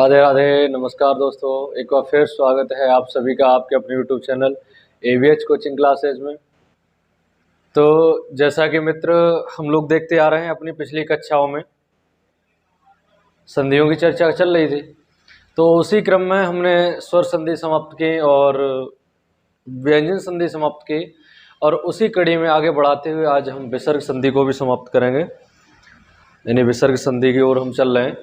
राधे राधे, नमस्कार दोस्तों। एक बार फिर स्वागत है आप सभी का आपके अपने YouTube channel AVH coaching classes में। तो जैसा कि मित्र हम लोग देखते आ रहे हैं, अपनी पिछली कक्षाओं में संधियों की चर्चा चल रही थी, तो उसी क्रम में हमने स्वर संधि समाप्त की और व्यंजन संधि समाप्त की, और उसी कड़ी में आगे बढ़ाते हुए आज हम विसर्ग संधि को भी समाप्त करेंगे, यानी विसर्ग संधि की ओर हम चल रहे हैं।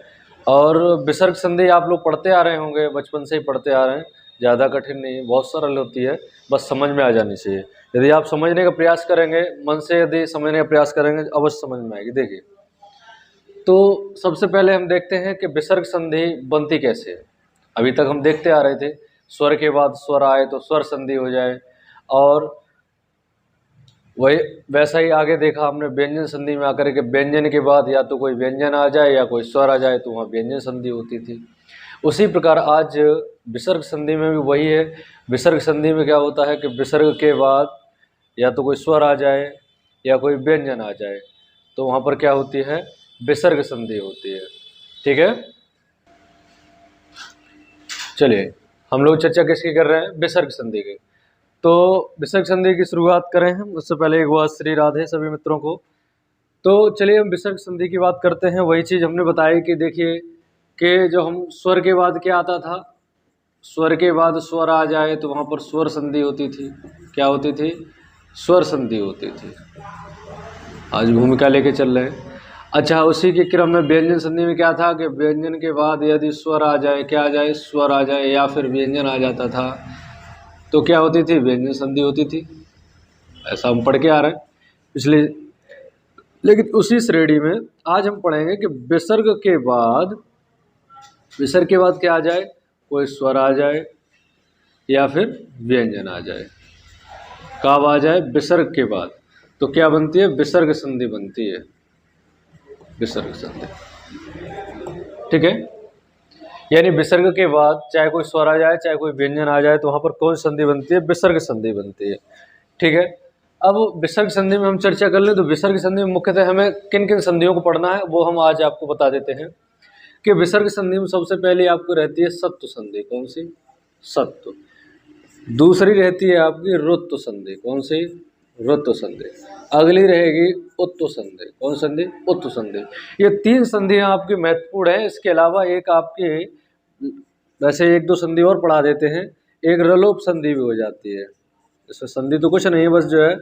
और विसर्ग संधि आप लोग पढ़ते आ रहे होंगे, बचपन से ही पढ़ते आ रहे हैं, ज़्यादा कठिन नहीं, बहुत सरल होती है, बस समझ में आ जानी चाहिए। यदि आप समझने का प्रयास करेंगे, मन से यदि समझने का प्रयास करेंगे, अवश्य समझ में आएगी। देखिए, तो सबसे पहले हम देखते हैं कि विसर्ग संधि बनती कैसे है। अभी तक हम देखते आ रहे थे, स्वर के बाद स्वर आए तो स्वर संधि हो जाए, और वही वैसा ही आगे देखा हमने व्यंजन संधि में आकर के व्यंजन के बाद या तो कोई व्यंजन आ जाए या कोई स्वर आ जाए तो वहाँ व्यंजन संधि होती थी। उसी प्रकार आज विसर्ग संधि में भी वही है। विसर्ग संधि में क्या होता है कि विसर्ग के बाद या तो कोई स्वर आ जाए या कोई व्यंजन आ जाए तो वहाँ पर क्या होती है, विसर्ग संधि होती है। ठीक है, चलिए हम लोग चर्चा किसकी कर रहे हैं, विसर्ग संधि की। तो विसर्ग संधि की शुरुआत करें हम, उससे पहले एक बार श्री राधे सभी मित्रों को। तो चलिए हम विसर्ग संधि की बात करते हैं। वही चीज़ हमने बताई कि देखिए कि जो हम स्वर के बाद क्या आता था, स्वर के बाद स्वर आ जाए तो वहाँ पर स्वर संधि होती थी। क्या होती थी? स्वर संधि होती थी। आज भूमिका लेके चल रहे हैं। अच्छा, उसी के क्रम में व्यंजन संधि में क्या था कि व्यंजन के बाद यदि स्वर आ जाए, क्या आ जाए, स्वर आ जाए या फिर व्यंजन आ जाता था तो क्या होती थी, व्यंजन संधि होती थी। ऐसा हम पढ़ के आ रहे हैं पिछले। लेकिन उसी श्रेणी में आज हम पढ़ेंगे कि विसर्ग के बाद क्या आ जाए, कोई स्वर आ जाए या फिर व्यंजन आ जाए। कब आ जाए? विसर्ग के बाद। तो क्या बनती है? विसर्ग संधि बनती है, विसर्ग संधि। ठीक है, यानी विसर्ग के बाद चाहे कोई स्वर आ जाए चाहे कोई व्यंजन आ जाए तो वहां पर कौन संधि बनती है? विसर्ग संधि बनती है। ठीक है, अब विसर्ग संधि में हम चर्चा कर लें तो विसर्ग संधि में मुख्यतः हमें किन किन संधियों को पढ़ना है वो हम आज आपको बता देते हैं। कि विसर्ग संधि में सबसे पहले आपको रहती है सत्व संधि। कौन सी? सत्व। दूसरी रहती है आपकी रुत्व संधि। कौन सी? रुत्व संधि। अगली रहेगी उत्व संधि। कौन संधि? उत्व संधि। ये तीन संधियां आपकी महत्वपूर्ण है। इसके अलावा एक आपकी, वैसे एक दो संधि और पढ़ा देते हैं, एक रलोप संधि भी हो जाती है। इसमें संधि तो कुछ नहीं है, बस जो है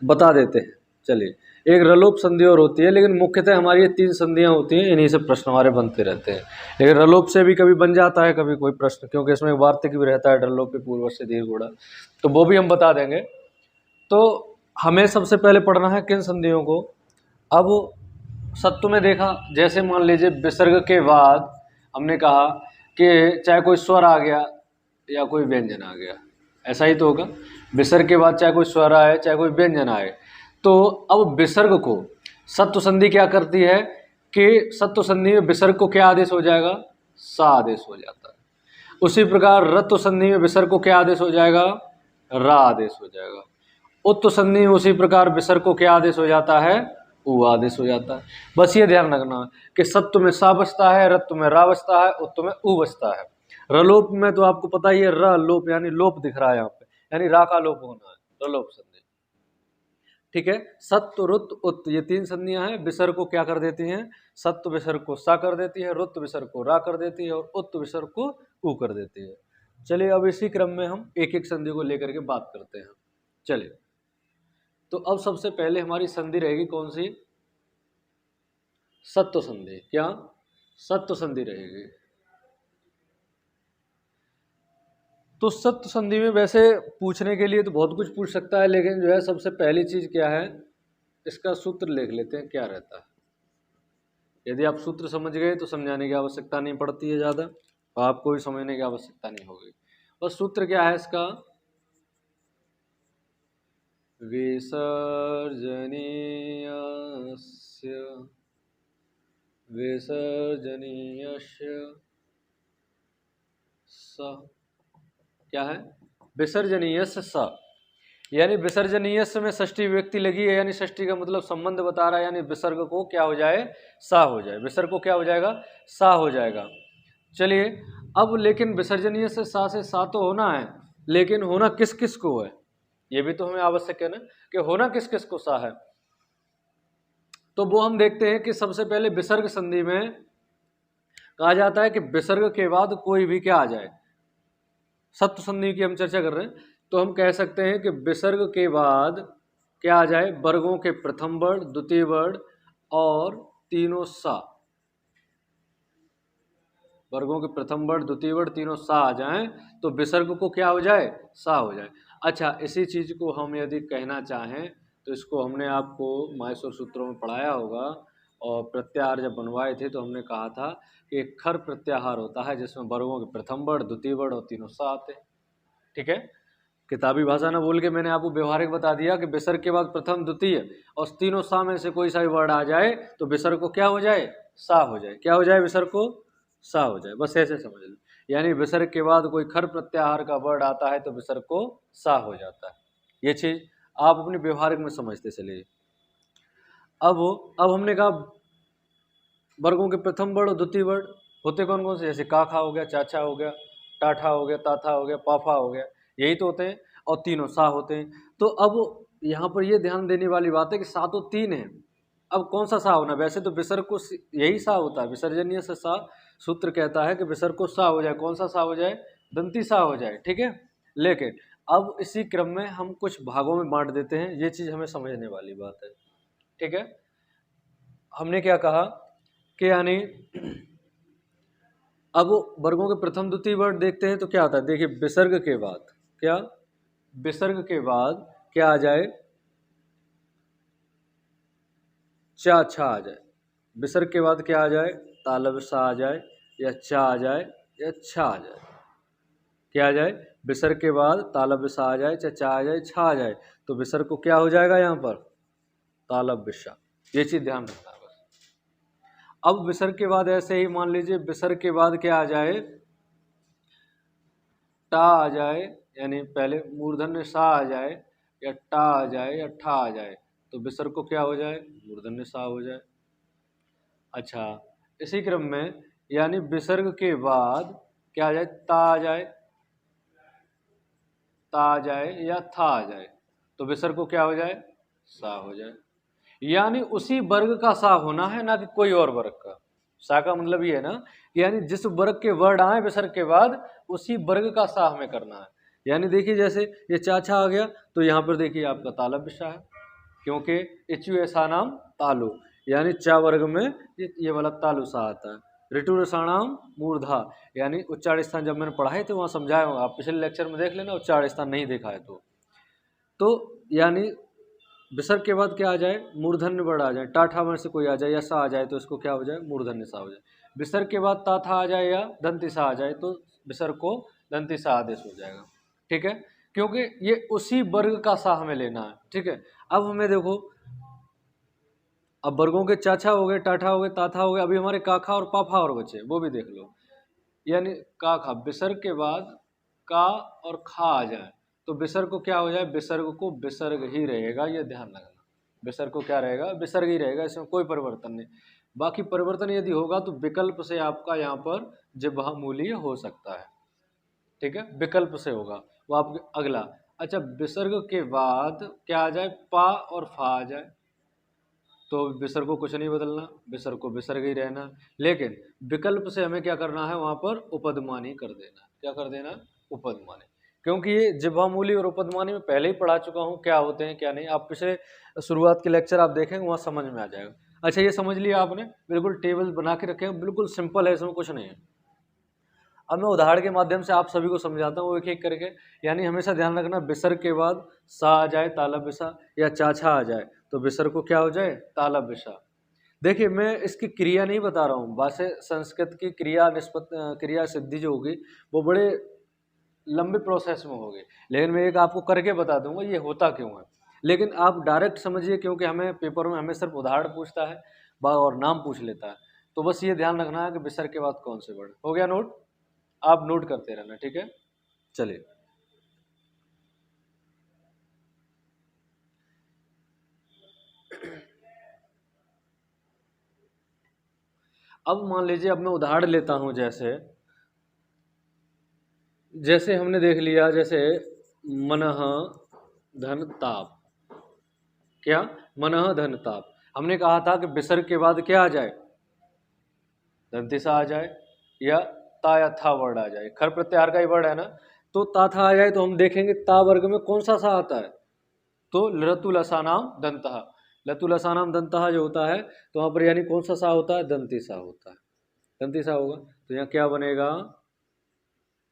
बता देते हैं। चलिए, एक रलोप संधि और होती है, लेकिन मुख्यतः हमारी ये तीन संधियां होती हैं, इन्हीं से प्रश्न हमारे बनते रहते हैं। लेकिन रलोप से भी कभी बन जाता है कभी कोई प्रश्न, क्योंकि इसमें वार्तिक भी रहता है, रलोप के पूर्व से दीर्घ गुणा, तो वो भी हम बता देंगे। तो हमें सबसे पहले पढ़ना है किन संधियों को। अब सत्व में देखा, जैसे मान लीजिए विसर्ग के बाद हमने कहा कि चाहे कोई स्वर आ गया या कोई व्यंजन आ गया, ऐसा ही तो होगा। विसर्ग के बाद चाहे कोई स्वर आए चाहे कोई व्यंजन आए, तो अब विसर्ग को सत्व संधि क्या करती है कि सत्व संधि में विसर्ग को क्या आदेश हो जाएगा? सा आदेश हो जाता है। उसी प्रकार रत्व संधि में विसर्ग को क्या आदेश हो जाएगा? रा आदेश हो जाएगा। उत्व संधि में उसी प्रकार विसर्ग को क्या आदेश हो जाता है? उ आदेश हो जाता है। बस ये ध्यान रखना कि सत्व में सा बचता है, रत्व में रा बचता है, उत्व में उ बचता है। रलोप में तो आपको पता ही है, र लोप यानी लोप दिख रहा है यहाँ पे, यानी रा का लोप होना है, रलोप संधि। ठीक है, सत्व रुत्व उत्व ये तीन संधियां हैं। विसर्ग को क्या कर देती हैं? सत्व विसर्ग को सा कर देती है, रुत्व विसर्ग को रा कर देती है, और उत्व विसर्ग को उ कर देती है। चलिए, अब इसी क्रम में हम एक एक संधि को लेकर के बात करते हैं। चलिए, तो अब सबसे पहले हमारी संधि रहेगी कौन सी? सत्व संधि। क्या? सत्व संधि रहेगी। तो सत्व संधि में वैसे पूछने के लिए तो बहुत कुछ पूछ सकता है, लेकिन जो है सबसे पहली चीज क्या है, इसका सूत्र लिख लेते हैं क्या रहता है। यदि आप सूत्र समझ गए तो समझाने की आवश्यकता नहीं पड़ती है ज़्यादा, और आपको भी समझने की आवश्यकता नहीं होगी। और सूत्र क्या है इसका? विसर्जनीयस्य स, क्या है? विसर्जनीयस्य स, यानी विसर्जनीयस्य में षष्ठी विभक्ति लगी है, यानी षष्ठी का मतलब संबंध बता रहा है, यानी विसर्ग को क्या हो जाए? सा हो जाए। विसर्ग को क्या हो जाएगा? सा हो जाएगा। चलिए अब लेकिन विसर्जनीय से सा तो होना है, लेकिन होना किस किस को है ये भी तो हमें आवश्यक है ना, कि होना किस किस को सा है। तो वो हम देखते हैं कि सबसे पहले विसर्ग संधि में कहा जाता है कि विसर्ग के बाद कोई भी क्या आ जाए, सप्त संधि की हम चर्चा कर रहे हैं, तो हम कह सकते हैं कि विसर्ग के बाद क्या आ जाए, वर्गों के प्रथम वर्ण, द्वितीय वर्ण और तीनों सा। वर्गों के प्रथम वर्ण, द्वितीय वर्ण, तीनों सा आ जाएं तो विसर्ग को क्या हो जाए, सा हो जाए। अच्छा, इसी चीज को हम यदि कहना चाहें तो इसको हमने आपको माहेश्वर सूत्रों में पढ़ाया होगा, और प्रत्याहार जब बनवाए थे तो हमने कहा था कि एक खर प्रत्याहार होता है जिसमें वर्गों के प्रथम वर्ण, द्वितीय वर्ण और तीनों सा आते हैं। ठीक है, किताबी भाषा ना बोल के मैंने आपको व्यवहारिक बता दिया कि विसर्ग के बाद प्रथम, द्वितीय और तीनों सा में से कोई सा भी वर्ड आ जाए तो विसर्ग को क्या हो जाए, सा हो जाए। क्या हो जाए, विसर्ग को सा हो जाए, बस ऐसे समझ लो। यानी विसर्ग के बाद कोई खर प्रत्याहार का वर्ड आता है तो विसर्ग को सा हो जाता है। ये चीज आप अपने व्यवहारिक में समझते चलिए। अब हमने कहा वर्गों के प्रथम वर्ण और द्वितीय वर्ण होते कौन कौन से, जैसे काखा हो गया, चाचा हो गया, टाठा हो गया, ताथा हो गया, पाफा हो गया, यही तो होते हैं, और तीनों सा होते हैं। तो अब यहाँ पर ये ध्यान देने वाली बात है कि सा तो तीन है, अब कौन सा सा होना, वैसे तो विसर्ग को यही सा होता है, विसर्जनीय से सा सूत्र कहता है कि विसर्ग को सा हो जाए, कौन सा सा हो जाए, दंती सा हो जाए। ठीक है, लेकिन अब इसी क्रम में हम कुछ भागों में बांट देते हैं, ये चीज हमें समझने वाली बात है। ठीक है, हमने क्या कहा कि यानी अब वर्गों के प्रथम, द्वितीय वर्ण देखते हैं तो क्या आता है, देखिए विसर्ग के बाद क्या, विसर्ग के बाद क्या आ जाए, चा छा आ जाए। विसर्ग के बाद क्या आ जाए, तालब सा आ जाए, या चा आ जाए, या छा आ जाए। क्या आ जाए, विसर्ग के बाद तालब सा आ जाए, चा आ जाए, छा आ जाए, तो विसर्ग को क्या हो जाएगा यहाँ पर, तालब विषा। ये चीज ध्यान रखना है बस। अब विसर्ग के बाद ऐसे ही मान लीजिए विसर्ग के बाद क्या आ जाए, टा आ जाए, यानी पहले मूर्धन्य सा आ जाए, या टा आ जाए, या ठा आ जाए, तो विसर्ग को क्या हो जाए, मूर्धन्य सा हो जाए। अच्छा, इसी क्रम में यानी विसर्ग के बाद क्या आ जाए, ता आ जाए, ता आ जाए, या था आ जाए, तो विसर्ग को क्या हो जाए, सा हो जाए। यानी उसी वर्ग का सा होना है, ना कि कोई और वर्ग का। सा का मतलब ये है ना, यानी जिस वर्ग के वर्ड आए विसर्ग के बाद उसी वर्ग का सा हमें करना है। यानी देखिए जैसे ये चाचा आ गया तो यहाँ पर देखिए आपका तालब विषा है, क्योंकि इचु ऐसा नाम तालु, यानी चा वर्ग में ये वाला तालु सा आता है। ऋतु रसाणाम मूर्धा, यानी उच्चारण स्थान जब मैंने पढ़ाए थे वहाँ समझाया हूँ, आप पिछले लेक्चर में देख लेना, उच्चारण स्थान नहीं देखा है तो यानी विसर्ग के बाद क्या आ जाए, मूर्धन्य वर्ण आ जाए, टाठा वर्ण से कोई आ जाए या सा आ जाए तो इसको क्या हो जाए, मूर्धन्य सा हो जाए। विसर्ग के बाद ताथा आ जाए या दंती सा आ जाए तो विसर्ग को दंती सा आदेश हो जाएगा। ठीक है, क्योंकि ये उसी वर्ग का सा हमें लेना है। ठीक है, अब हमें देखो, अब वर्गों के चाचा हो गए, टाठा हो गए, ताथा हो गए, अभी हमारे काखा और पाफा और बचे, वो भी देख लो। यानी काखा विसर्ग के बाद का और खा आ जाए तो विसर्ग को क्या हो जाए, विसर्ग को विसर्ग ही रहेगा, ये ध्यान रखना। विसर्ग को क्या रहेगा, विसर्ग ही रहेगा, इसमें कोई परिवर्तन नहीं। बाकी परिवर्तन यदि होगा तो विकल्प से आपका यहाँ पर जिह्वा मूलीय हो सकता है। ठीक है, विकल्प से होगा वो आपके अगला। अच्छा, विसर्ग के बाद क्या आ जाए, पा और फा आ जाए तो विसर्ग को कुछ नहीं बदलना, विसर्ग को विसर्ग ही रहना, लेकिन विकल्प से हमें क्या करना है, वहां पर उपदमानी कर देना। क्या कर देना, उपदमानी, क्योंकि ये जिह्वामूली और उपदमानी में पहले ही पढ़ा चुका हूँ क्या होते हैं क्या नहीं, आप पिछले शुरुआत के लेक्चर आप देखेंगे वहाँ समझ में आ जाएगा। अच्छा, ये समझ लिया आपने, बिल्कुल टेबल बना के रखे हैं, बिल्कुल सिंपल है, इसमें कुछ नहीं है। अब मैं उदाहरण के माध्यम से आप सभी को समझाता हूँ एक एक करके। यानी हमेशा ध्यान रखना, विसर्ग के बाद सा आ जाए तालब विसा, या चाछा आ जाए तो विसर्ग को क्या हो जाए, तालब विसा। देखिए मैं इसकी क्रिया नहीं बता रहा हूँ, वैसे संस्कृत की क्रिया निष्पत्त क्रिया सिद्धि जो होगी वो बड़े लंबे प्रोसेस में होगी, लेकिन मैं एक आपको करके बता दूंगा ये होता क्यों है। लेकिन आप डायरेक्ट समझिए, क्योंकि हमें पेपर में हमें सिर्फ उदाहरण पूछता है और नाम पूछ लेता है, तो बस ये ध्यान रखना है कि विसर्ग के बाद कौन से वर्ड। हो गया नोट, आप नोट करते रहना। ठीक है, चलिए अब मान लीजिए, अब मैं उदाहरण लेता हूं, जैसे जैसे हमने देख लिया, जैसे मनः धन ताप, क्या मनः धन ताप, हमने कहा था कि विसर्ग के बाद क्या आ जाए, दंतिसा आ जाए या ता या था वर्ड आ जाए, खर प्रत्याहार का ही वर्ड है ना, तो ता था आ जाए तो हम देखेंगे ता वर्ग में कौन सा सा आता है, तो लतु लसानाम दंतः, लतु लसानाम दंतः जो होता है तो वहां पर यानी कौन सा सा होता है, दंतिसा होता है, दंतिसा होगा, तो यहाँ क्या बनेगा,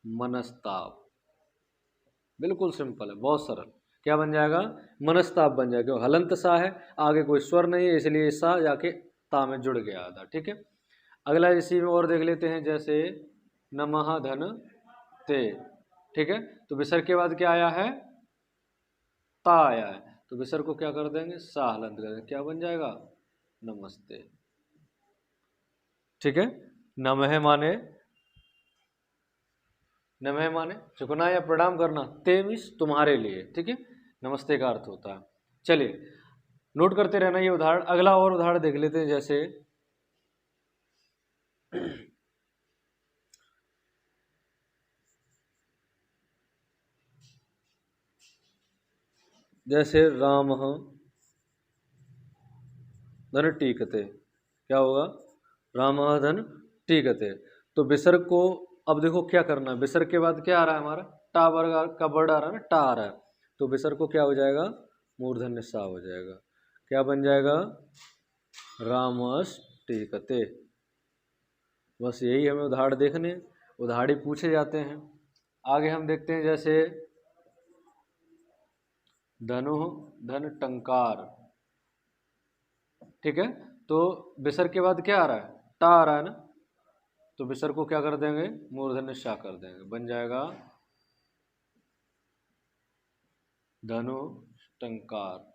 मनस्ताप, बिल्कुल सिंपल है, बहुत सरल, क्या बन जाएगा, मनस्ताप बन जाएगा, क्यों हलंत सा है, आगे कोई स्वर नहीं है इसलिए सा जाके ता में जुड़ गया था, ठीक है। अगला इसी में और देख लेते हैं, जैसे नमः धन ते, ठीक है, तो विसर्ग के बाद क्या आया है, ता आया है, तो विसर्ग को क्या कर देंगे, सा हलंत कर देंगे, क्या बन जाएगा, नमस्ते, ठीक है। नमः माने, नमः माने झुकना या प्रणाम करना, ते मीन्स तुम्हारे लिए, ठीक है, नमस्ते का अर्थ होता है। चलिए नोट करते रहना ये उदाहरण, अगला और उदाहरण देख लेते हैं, जैसे राम धन टीकते, क्या होगा, राम धन टीकते, तो विसर्ग को अब देखो क्या करना है, विसर्ग के बाद क्या आ रहा है हमारा, टा वर्ग का वर्ड आ रहा है ना, टा आ रहा है, तो विसर्ग को क्या हो जाएगा, मूर्धन्य सा हो जाएगा, क्या बन जाएगा, रामस टीकते, बस यही हमें उदाहरण देखने, उदाहरण पूछे जाते हैं। आगे हम देखते हैं, जैसे धनु धन टंकार, ठीक है, तो विसर्ग के बाद क्या आ रहा है, टा आ रहा है ना, तो विसर्ग को क्या कर देंगे, मूर्धन्य सा कर देंगे, बन जाएगा धनु टंकार।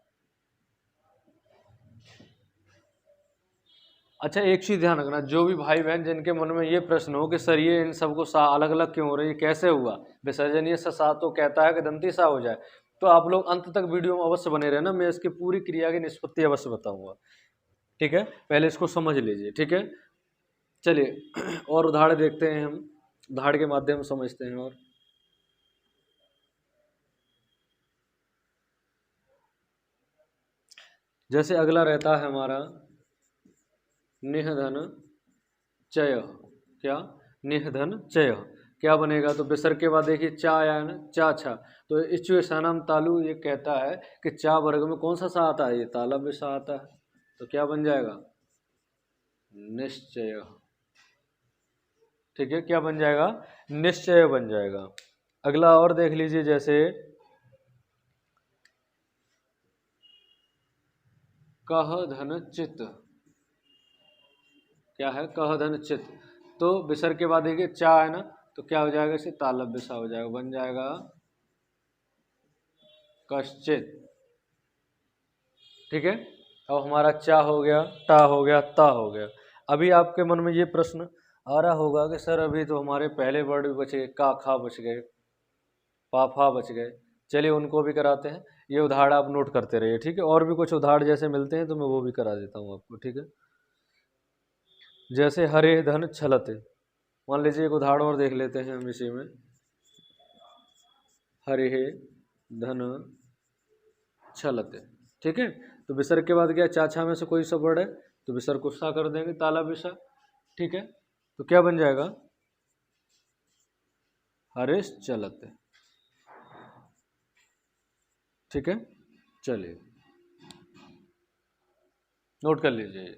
अच्छा एक चीज ध्यान रखना, जो भी भाई बहन जिनके मन में ये प्रश्न हो कि सर ये इन सबको सा अलग अलग क्यों हो रही है, कैसे हुआ विसर्जनीय सा तो कहता है कि दंती सा हो जाए, तो आप लोग अंत तक वीडियो में अवश्य बने रहना, मैं इसकी पूरी क्रिया की निष्पत्ति अवश्य बताऊंगा, ठीक है, पहले इसको समझ लीजिए, ठीक है। चलिए और उदाहरण देखते हैं हम, उदाहरण के माध्यम से समझते हैं, और जैसे अगला रहता है हमारा निहधन चय, क्या, निहधन चय, क्या बनेगा, तो विसर्ग के बाद देखिए चा आया है ना, चा छा, तो इच्छुसानाम तालु ये कहता है कि चा वर्ग में कौन सा सा आता है, ये तालव्य सा आता है, तो क्या बन जाएगा, निश्चय, ठीक है, क्या बन जाएगा, निश्चय बन जाएगा। अगला और देख लीजिए, जैसे कह धन चित, क्या है, कह धन चित, तो विसर्ग के बाद देखिए चा है ना, तो क्या हो जाएगा, इसे तालव्य सा हो जाएगा, बन जाएगा कश्चित, ठीक है। अब हमारा चा हो गया, टा हो गया, ता हो गया, अभी आपके मन में ये प्रश्न आ रहा होगा कि सर अभी तो हमारे पहले वर्ड भी बचे, का खा बच गए, पा फा बच गए, चलिए उनको भी कराते हैं, ये उदाहरण आप नोट करते रहिए, ठीक है, और भी कुछ उदाहरण जैसे मिलते हैं तो मैं वो भी करा देता हूँ आपको, ठीक है। जैसे हरे धन छलते, मान लीजिए एक उदाहरण और देख लेते हैं हम इसी में, हरे धन छलते, ठीक है, तो विसर्ग के बाद क्या, चाछा में से कोई सा वर्ड है, तो विसर्ग को सा कर देंगे, ताला विसा, ठीक है, तो क्या बन जाएगा, हरेश चलते, ठीक है। चलिए नोट कर लीजिए,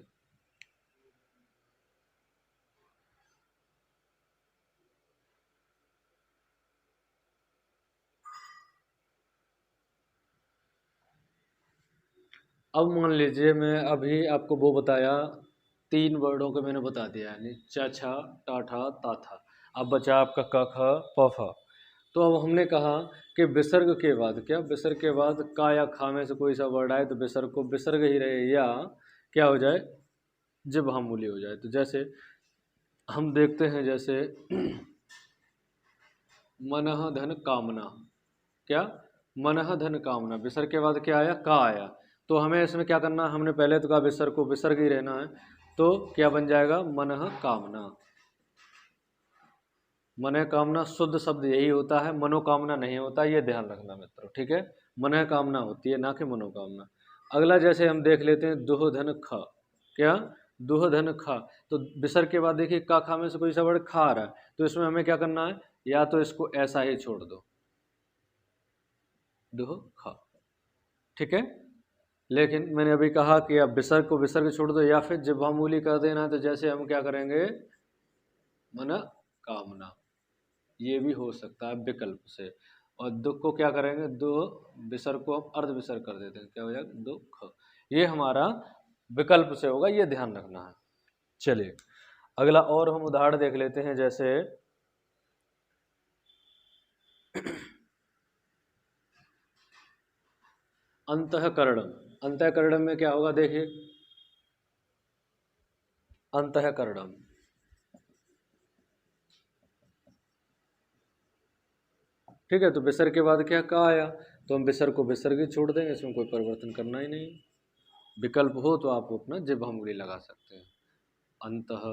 अब मान लीजिए मैं अभी आपको वो बताया, तीन वर्डों को मैंने बता दिया, यानी चा छा टा ठा ता था, अब बचा आपका क ख प फ, तो अब हमने कहा कि विसर्ग के बाद क्या, विसर्ग के बाद का या खा में से कोई सा वर्ड आए तो विसर्ग को विसर्ग ही रहे, या क्या हो जाए, जब हमूली हो जाए, तो जैसे हम देखते हैं, जैसे मनः धन कामना, क्या, मनः धन कामना, विसर्ग के बाद क्या आया, का आया, तो हमें इसमें क्या करना है, हमने पहले तो कहा विसर्ग को विसर्ग ही रहना है, तो क्या बन जाएगा, मनः कामना, मनोकामना शुद्ध शब्द यही होता है, मनोकामना नहीं होता, ये ध्यान रखना मित्रों, ठीक है। मनोकामना होती है, ना कि मनोकामना। अगला जैसे हम देख लेते हैं दुह-धन ख, क्या? दुह-धन ख। तो विसर्ग के बाद देखिए का खा में से कोई सा वर्ड खा आ रहा है, तो इसमें हमें क्या करना है, या तो इसको ऐसा ही छोड़ दो, दुह ख, ठीक है। लेकिन मैंने अभी कहा कि अब विसर्ग को विसर्ग छोड़ दो, या फिर जिह्वामूली कर देना है, तो जैसे हम क्या करेंगे, मन कामना, ये भी हो सकता है विकल्प से। और दुख को क्या करेंगे, दो विसर्ग को हम अर्ध विसर्ग कर देते हैं, क्या हो जाएगा, दुख। ये हमारा विकल्प से होगा, ये ध्यान रखना है। चलिए अगला और हम उदाहरण देख लेते हैं, जैसे अंतःकरणम। अंतःकरणम में क्या होगा, देखिए अंतःकरणम, ठीक है। तो विसर्ग के बाद क्या कहा आया, तो हम विसर्ग को विसर्ग ही छोड़ देंगे, इसमें कोई परिवर्तन करना ही नहीं। विकल्प हो तो आप अपना जिह्वामूली लगा सकते हैं, अंतः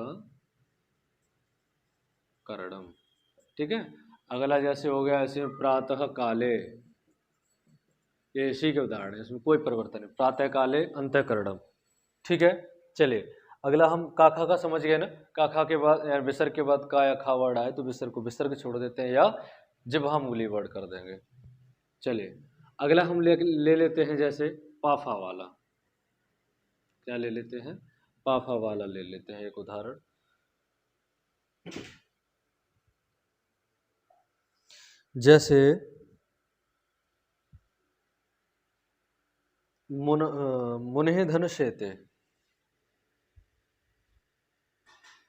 करणम, ठीक है। अगला जैसे हो गया, ऐसे प्रातः काले, ये इसी के उदाहरण है, इसमें कोई परिवर्तन नहीं, प्रातः काले अंतःकरणम, ठीक है। चलिए अगला हम काखा का समझ गए ना, काखा के बाद यार विसर्ग के बाद का या खा वर्ड आए तो विसर्ग को विसर्ग छोड़ देते हैं या जिह्वामूली वर्ड कर देंगे। चलिए अगला हम ले लेते हैं, जैसे पाफा वाला, क्या ले लेते हैं, पाफा वाला ले लेते हैं एक उदाहरण। जैसे मुने धन शेते,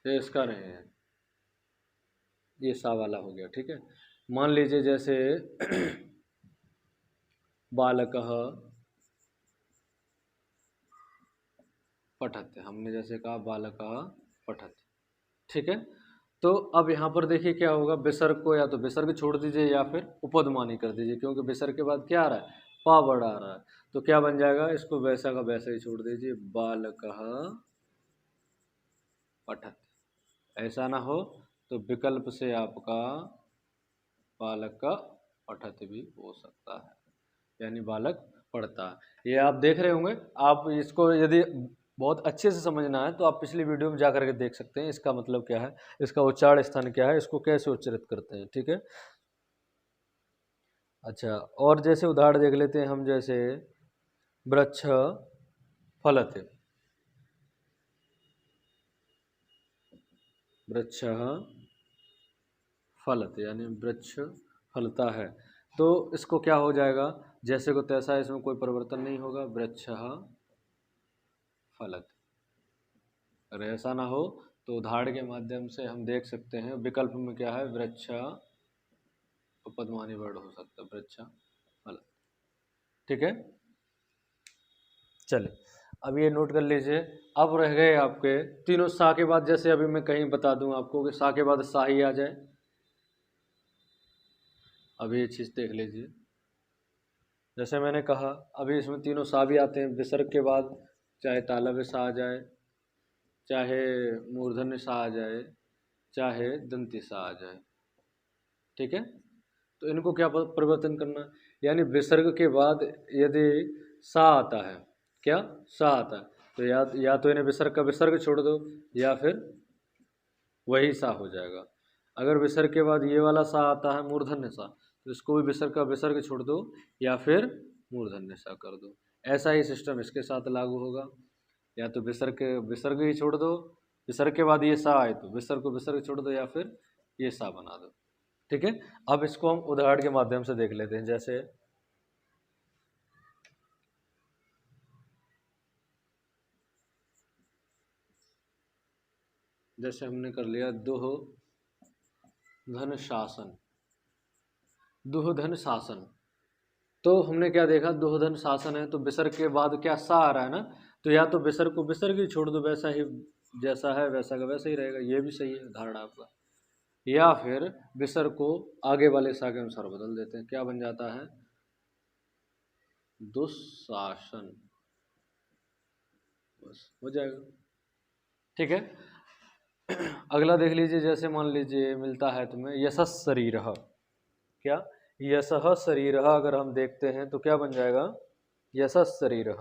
ये इसका नहीं है, ये सा वाला हो गया, ठीक है। मान लीजिए जैसे बालक पठत, हमने जैसे कहा बालक पठत, ठीक है। तो अब यहाँ पर देखिए क्या होगा, विसर्ग को या तो विसर्ग छोड़ दीजिए या फिर उपध्मानी कर दीजिए, क्योंकि विसर्ग के बाद क्या आ रहा है, पा वर्ड आ रहा है, तो क्या बन जाएगा, इसको वैसा का वैसा ही छोड़ दीजिए, बालक पठत। ऐसा ना हो तो विकल्प से आपका बालक का पठत भी हो सकता है, यानी बालक पढ़ता है। ये आप देख रहे होंगे, आप इसको यदि बहुत अच्छे से समझना है तो आप पिछली वीडियो में जा करके देख सकते हैं, इसका मतलब क्या है, इसका उच्चारण स्थान क्या है, इसको कैसे उच्चारित करते हैं, ठीक है। अच्छा और जैसे उदाहरण देख लेते हैं हम, जैसे वृक्ष फलते, वृक्ष फलते यानी वृक्ष फलता है, तो इसको क्या हो जाएगा, जैसे को तैसा है, इसमें कोई परिवर्तन नहीं होगा, वृक्ष फलत। अगर ऐसा ना हो तो उदाहरण के माध्यम से हम देख सकते हैं, विकल्प में क्या है, वृक्ष, उपध्मानी वर्ड हो सकता है, वृक्ष फलत, ठीक है। चलिए अब ये नोट कर लीजिए। अब रह गए आपके तीनों सा के बाद, जैसे अभी मैं कहीं बता दूं आपको कि सा के बाद सा ही आ जाए, अभी ये चीज़ देख लीजिए। जैसे मैंने कहा अभी इसमें तीनों सा भी आते हैं, विसर्ग के बाद चाहे तालव्य सा आ जाए, चाहे मूर्धन्य सा आ जाए, चाहे दंती सा आ जाए, ठीक है। तो इनको क्या परिवर्तन करना है, यानी विसर्ग के बाद यदि सा आता है, क्या सा आता है, तो या तो इन्हें विसर्ग का विसर्ग छोड़ दो या फिर वही सा हो जाएगा। अगर विसर्ग के बाद ये वाला सा आता है मूर्धन्य सा, तो इसको भी विसर्ग का विसर्ग छोड़ दो या फिर मूर्धन्य सा कर दो। ऐसा ही सिस्टम इसके साथ लागू होगा, या तो विसर्ग के विसर्ग ही छोड़ दो, विसर्ग के बाद ये सा आए तो विसर्ग को विसर्ग छोड़ दो या फिर ये सा बना दो, ठीक है। अब इसको हम उदाहरण के माध्यम से देख लेते हैं, जैसे हमने कर लिया दुह धन शासन, दुह धन शासन। तो हमने क्या देखा, दुहधन शासन है तो विसर्ग के बाद क्या सा आ रहा है ना, तो या तो विसर्ग को विसर्ग ही छोड़ दो, वैसा ही जैसा है वैसा का वैसा ही रहेगा, ये भी सही है धारणा आपका। या फिर विसर्ग को आगे वाले सा के अनुसार बदल देते हैं, क्या बन जाता है, दुशासन, बस हो जाएगा, ठीक है। अगला देख लीजिए, जैसे मान लीजिए मिलता है तुम्हें यशस शरीरः। क्या? यशः शरीरः अगर हम देखते हैं तो क्या बन जाएगा? यशस शरीरः।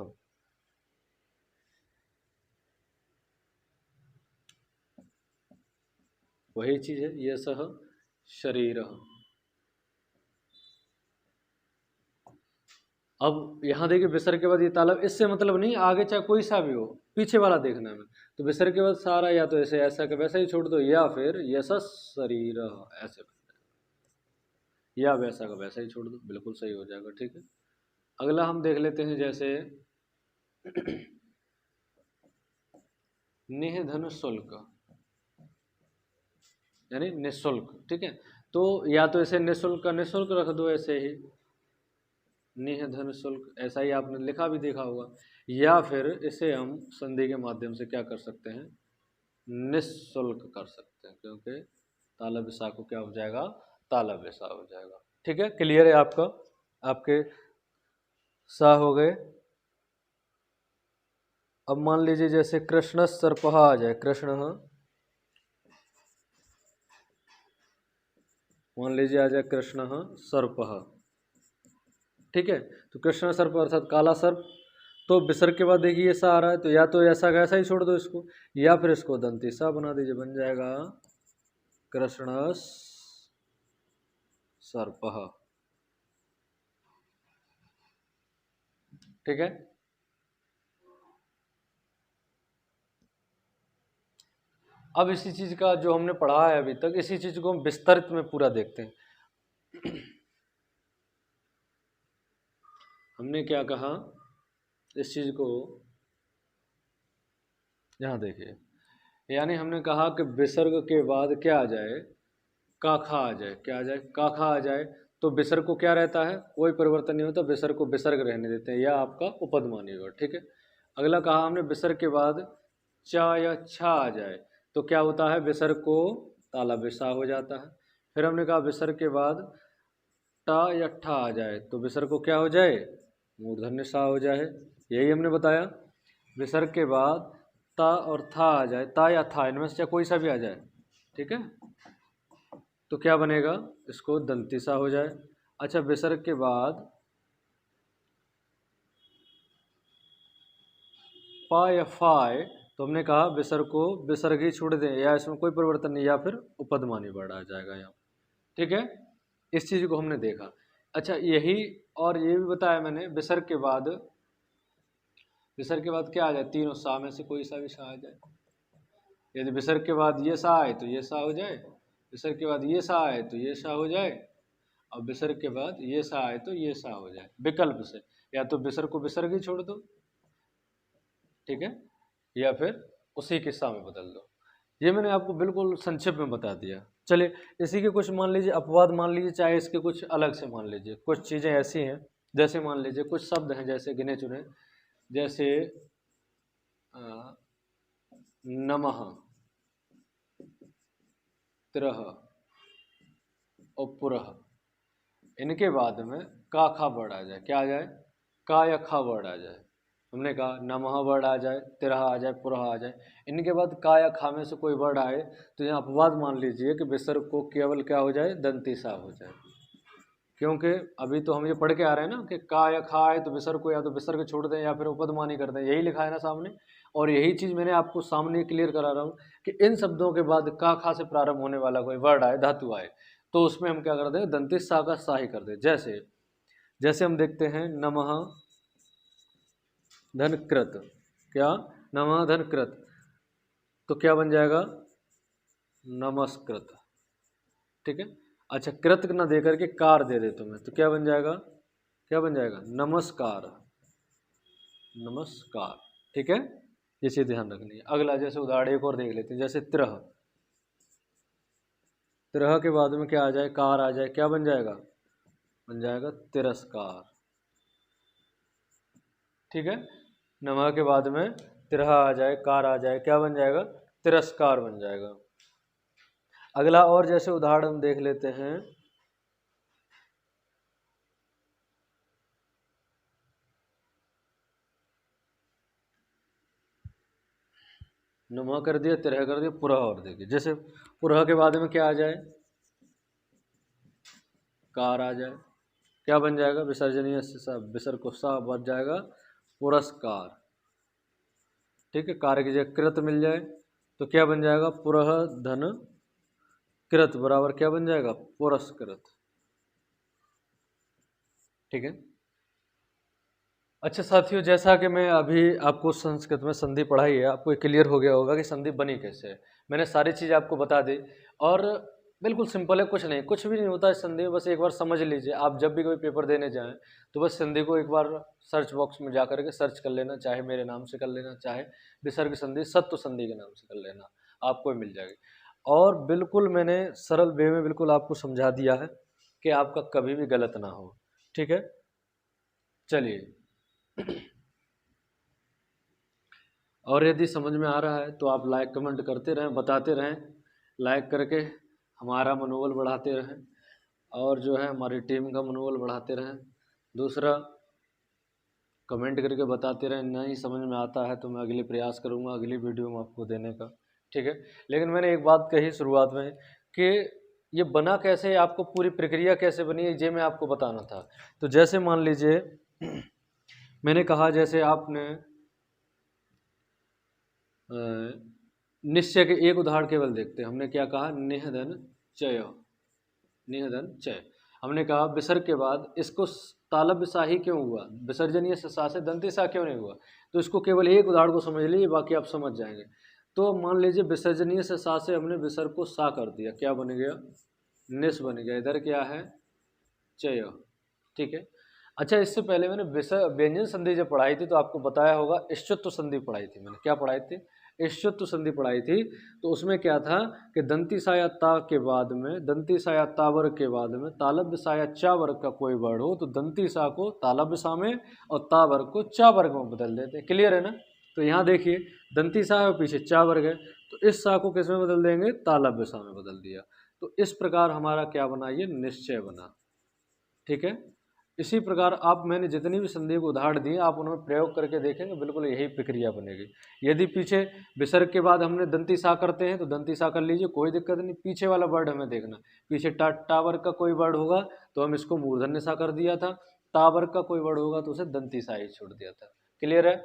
वही चीज है, यशः शरीरः। अब यहाँ देखिए विसर्ग के बाद ये तालब, इससे मतलब नहीं आगे चाहे कोई सा भी हो, पीछे वाला देखना है हमें। तो विसर्ग के बाद सारा या तो ऐसे ऐसा का वैसा ही छोड़ दो, या फिर यशस शरीर ऐसे, या वैसा का वैसा ही छोड़ दो, बिल्कुल सही हो जाएगा। ठीक है, अगला हम देख लेते हैं, जैसे निधन शुल्क यानी निःशुल्क। ठीक है, तो या तो ऐसे निःशुल्क का निःशुल्क रख दो, ऐसे ही निधन शुल्क, ऐसा ही आपने लिखा भी देखा होगा। या फिर इसे हम संधि के माध्यम से क्या कर सकते हैं? निःशुल्क कर सकते हैं, क्योंकि ताला बिसा को क्या हो जाएगा? ताला बिसा हो जाएगा। ठीक है, क्लियर है आपका? आपके सा हो गए। अब मान लीजिए जैसे कृष्ण सर्पः आ जाए, कृष्ण, मान लीजिए आ जाए कृष्ण सर्पः। ठीक है, तो कृष्ण सर्प अर्थात काला सर्प। तो विसर्ग के बाद देखिए ऐसा आ रहा है, तो या तो ऐसा का ऐसा ही छोड़ दो इसको, या फिर इसको दंती सा बना दीजिए, बन जाएगा कृष्ण सर्पः। ठीक है, अब इसी चीज का जो हमने पढ़ा है अभी तक, इसी चीज को हम विस्तारित में पूरा देखते हैं। हमने क्या कहा इस चीज को, यहाँ देखिए, यानी हमने कहा कि विसर्ग के बाद क्या आ जाए? काखा आ जाए। क्या आ जाए? काखा आ जाए। तो विसर्ग को क्या रहता है? कोई परिवर्तन नहीं होता, विसर्ग को विसर्ग रहने देते हैं, या आपका उपदमानी वर्ड। ठीक है, अगला कहा हमने विसर्ग के बाद चा या छा आ जाए तो क्या होता है? विसर्ग को ताला बिसा हो जाता है। फिर हमने कहा विसर्ग के बाद टा या ठा आ जाए तो विसर्ग को क्या हो जाए? मूर्धन्य सा हो जाए। यही हमने बताया। विसर्ग के बाद ता और था आ जाए, ता या था, इनमें से कोई सा भी आ जाए, ठीक है, तो क्या बनेगा? इसको दंती सा हो जाए। अच्छा, विसर्ग के बाद पा या फा आए तो हमने कहा विसर्ग को विसर्ग ही छोड़ दें, या इसमें कोई परिवर्तन नहीं, या फिर उपदमानी वर्ड आ जाएगा यहाँ। ठीक है, इस चीज को हमने देखा। अच्छा, यही और ये भी बताया मैंने, विसर्ग के बाद क्या आ जाए? तीनों सा में से कोई सा भी सा आ जाए। यदि विसर्ग के बाद ये सा आए तो ये सा हो जाए, विसर्ग के बाद ये सा आए तो ये सा हो जाए, और विसर्ग के बाद ये सा आए तो ये सा हो जाए, विकल्प से। या तो विसर्ग को विसर्ग ही छोड़ दो, ठीक है, या फिर उसी के सा में बदल दो। ये मैंने आपको बिल्कुल संक्षिप्त में बता दिया। चलिए, इसी के कुछ मान लीजिए अपवाद मान लीजिए, चाहे इसके कुछ अलग से मान लीजिए, कुछ चीज़ें ऐसी हैं, जैसे मान लीजिए कुछ शब्द हैं जैसे गिने चुने, जैसे नमः, त्रह और पुरः, इनके बाद में का खा वर्ड आ जाए। क्या आ जाए? का या खा वर्ड आ जाए। हमने कहा नमः वर्ड आ जाए, तिरह आ जाए, पुरह आ जाए, इनके बाद का या खा में से कोई वर्ड आए तो यहाँ अपवाद मान लीजिए कि विसर्ग को केवल क्या हो जाए? दंती सा हो जाए। क्योंकि अभी तो हम ये पढ़ के आ रहे हैं ना कि का या खा आए तो विसर्ग को या तो विसर्ग छोड़ दें या फिर उपदमानी कर दें, यही लिखा है ना सामने। और यही चीज़ मैंने आपको सामने क्लियर करा रहा हूँ कि इन शब्दों के बाद का खा से प्रारंभ होने वाला कोई वर्ड आए, धातु आए, तो उसमें हम क्या कर दें? दंती सा का सा ही कर दें। जैसे जैसे हम देखते हैं नमः धनकृत। क्या? नमः धनकृत, तो क्या बन जाएगा? नमस्कृत। ठीक है, अच्छा, कृत ना दे करके कार दे दे तुम्हें तो क्या बन जाएगा? क्या बन जाएगा? नमस्कार। नमस्कार। ठीक है, ये चीज ध्यान रखनी है। अगला जैसे उदाहरण एक और देख लेते हैं, जैसे त्रह, त्रह के बाद में क्या आ जाए? कार आ जाए, क्या बन जाएगा? बन जाएगा तिरस्कार। ठीक है, नमः के बाद में त्रह आ जाए, कार आ जाए, क्या बन जाएगा? तिरस्कार बन जाएगा। अगला और जैसे उदाहरण देख लेते हैं, नुमा कर दिया, तिरह कर दिया, पुरह और देखिए जैसे पुरह के बाद में क्या आ जाए, कार आ जाए, क्या बन जाएगा, विसर्जनीय से सब विसर्ग को सा बन जाएगा पुरस्कार। ठीक है, कार्य की जगह कृत मिल जाए तो क्या बन जाएगा, पुरह धन कृत बराबर क्या बन जाएगा, पुरस्कृत। ठीक है। अच्छा साथियों, जैसा कि मैं अभी आपको संस्कृत में संधि पढ़ाई है, आपको क्लियर हो गया होगा कि संधि बनी कैसे है। मैंने सारी चीज़ आपको बता दी और बिल्कुल सिंपल है, कुछ नहीं, कुछ भी नहीं होता है संधि में, बस एक बार समझ लीजिए। आप जब भी कोई पेपर देने जाएं तो बस संधि को एक बार सर्च बॉक्स में जा करके सर्च कर लेना, चाहे मेरे नाम से कर लेना, चाहे विसर्ग संधि सत्व संधि के नाम से कर लेना, आपको मिल जाएगी। और बिल्कुल मैंने सरल वे में बिल्कुल आपको समझा दिया है कि आपका कभी भी गलत ना हो। ठीक है, चलिए। और यदि समझ में आ रहा है तो आप लाइक कमेंट करते रहें, बताते रहें, लाइक करके हमारा मनोबल बढ़ाते रहें और जो है हमारी टीम का मनोबल बढ़ाते रहें। दूसरा, कमेंट करके बताते रहें, नहीं समझ में आता है तो मैं अगली प्रयास करूँगा अगली वीडियो में आपको देने का। ठीक है, लेकिन मैंने एक बात कही शुरुआत में कि ये बना कैसे, आपको पूरी प्रक्रिया कैसे बनी है ये मैं आपको बताना था। तो जैसे मान लीजिए मैंने कहा, जैसे आपने निश्चय के एक उदाहरण केवल देखते हैं। हमने क्या कहा, निहदन चय, निहदन चय। हमने कहा विसर्ग के बाद इसको तालव्य सा ही क्यों हुआ, विसर्जनीय से सा से दंती सा क्यों नहीं हुआ। तो इसको केवल एक उदाहरण को समझ लीजिए, बाकी आप समझ जाएंगे। तो मान लीजिए विसर्जनीय से सा से हमने विसर्ग को सा कर दिया, क्या बन गया, निस बन गया। इधर क्या है, चय। ठीक है। अच्छा, इससे पहले मैंने व्यंजन संधि जब पढ़ाई थी तो आपको बताया होगा, इष्टुत्व संधि पढ़ाई थी मैंने। क्या पढ़ाई थी, इष्टुत्व संधि पढ़ाई थी। तो उसमें क्या था कि दंती सा या ता के बाद में, दंती सा या ता वर्ग के बाद में तालव्य सा या चा वर्ग का कोई वर्ण हो तो दंती सा को तालव्य सा में और ता वर्ग को चा वर्ग में बदल देते हैं। क्लियर है ना। तो यहाँ देखिए दंती सा है और पीछे चा वर्ग है, तो इस सा को किस में बदल देंगे, तालव्य सा में बदल दिया। तो इस प्रकार हमारा क्या बना, ये निश्चय बना। ठीक है। इसी प्रकार आप, मैंने जितनी भी संधि को उदाहरण दिए आप उनमें प्रयोग करके देखेंगे, बिल्कुल यही प्रक्रिया बनेगी। यदि पीछे विसर्ग के बाद हमने दंती सा करते हैं तो दंती सा कर लीजिए, कोई दिक्कत नहीं। पीछे वाला वर्ड हमें देखना, पीछे टावर का कोई वर्ड होगा तो हम इसको मूर्धन्य सा कर दिया था, टावर का कोई वर्ड होगा तो उसे दंती सा ही छोड़ दिया था। क्लियर है।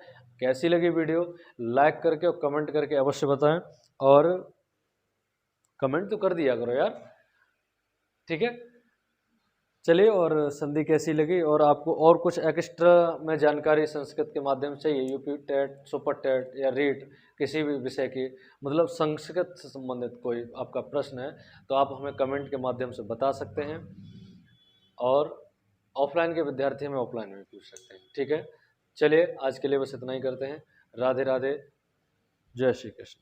कैसी लगी वीडियो, लाइक करके और कमेंट करके अवश्य बताएं, और कमेंट तो कर दिया करो यार। ठीक है। चलिए, और संधि कैसी लगी, और आपको और कुछ एक्स्ट्रा में जानकारी संस्कृत के माध्यम से चाहिए, यूपी टेट, सुपर टेट या रीट, किसी भी विषय की, मतलब संस्कृत से संबंधित कोई आपका प्रश्न है तो आप हमें कमेंट के माध्यम से बता सकते हैं, और ऑफलाइन के विद्यार्थी हमें ऑफलाइन में पूछ सकते हैं। ठीक है। चलिए, आज के लिए बस इतना ही करते हैं। राधे राधे, जय श्री कृष्ण।